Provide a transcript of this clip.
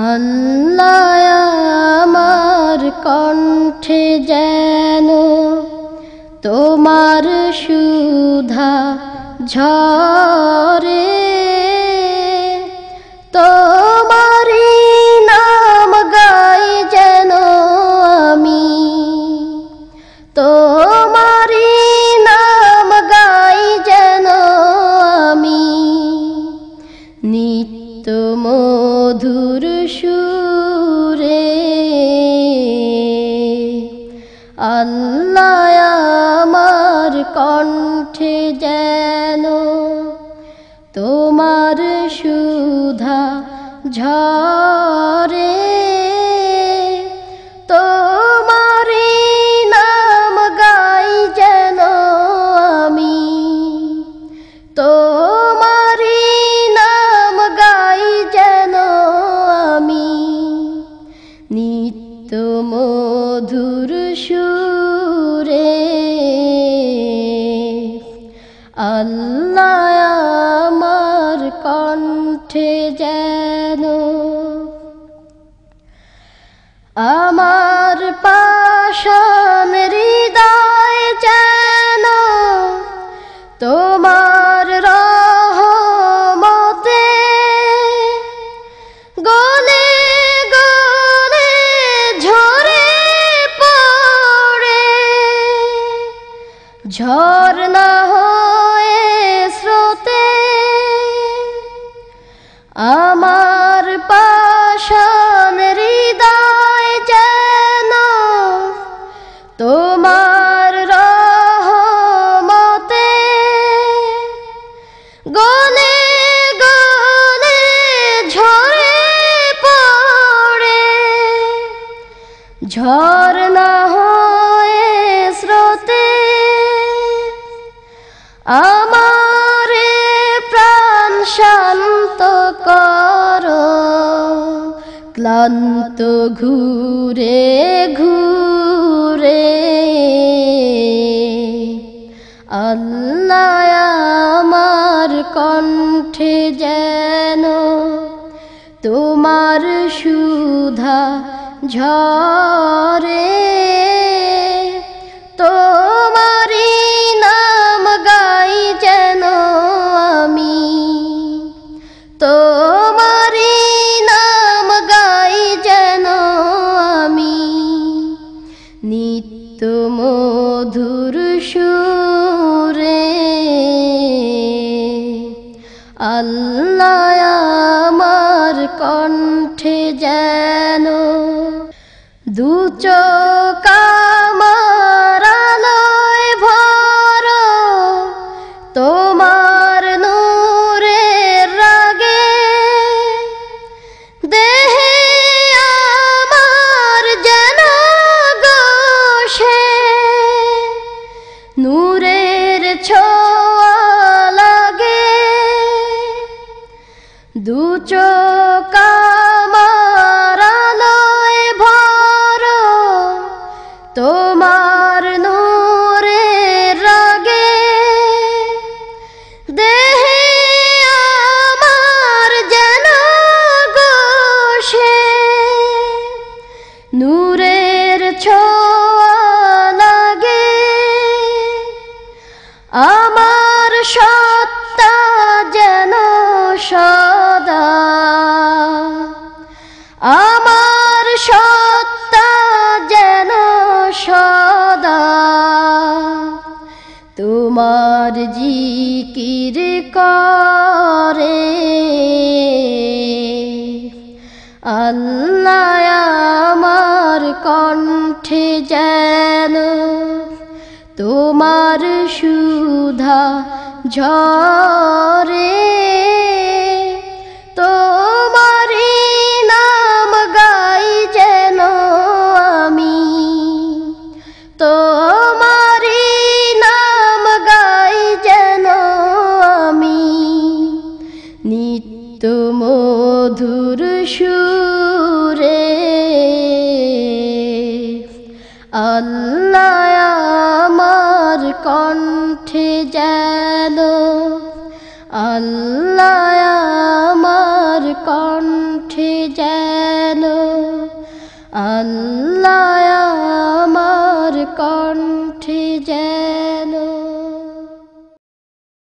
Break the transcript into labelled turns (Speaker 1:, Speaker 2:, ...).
Speaker 1: আল্লাহ আমার কণ্ঠে যেন তোমার সুধা ঝরে, তোমারই নাম গাই যেন আমি, তোমারই নাম গাই যেন আমি, নিত্য মধুর সুরে। আল্লাহ আমার কণ্ঠে যেন তোমার সুধা ঝরে, তোমারই নাম গাই যেন আমি, তোমারই নাম গাই যেন আমি, নিত্য মধুর সুরে। আল্লাহ আমার কণ্ঠে যেন আমার পাষাণ হৃদয় যেন তোমার রহমতে গলে গলে ঝরে পড়ে, ঝরনা হয়ে স্রোতে। আমার পাষাণ হৃদয় যেন তোমার রহমতে গলে গলে ঝরে পড়ে, ঝরনা হয়ে স্রোতে। আমারে প্রাণ শান্ত করো ক্লান্ত ঘুরে ঘুরে। আল্লাহ আমার কণ্ঠে যেন তোমার সুধা ঝরে, তোমারই নাম গাই যেন আমি, তোমারই নাম গাই যেন আমি, নিত্য মধুর সুরে। আল্লাহ আমার কণ্ঠে যেন দু চোখ আমার আলোয় ভরো, তোমার নূরের রাগে দেহে আমার যেন গোশে, নূরের ছোঁয়া লাগে। দু চোখ আমার আলোয় ভরো, তোমার নূরের রাগে দেহে আমার যেন গোশে, নূরের ছোঁয়া লাগে। আমার সত্তা যেন সদা, আমার সত্তা যেন সদা তোমার জিকির করে। আল্লাহ আমার কণ্ঠে যেন তোমার সুধা ঝরে, তোমারই নাম গাই যেন আমি, তোমারই নাম গাই যেন আমি, নিত্য মধুর সুরে। আল্লাহ আমার কণ্ঠে যেন আল্লাহ আমার কণ্ঠে যেন কেন আল্লাহ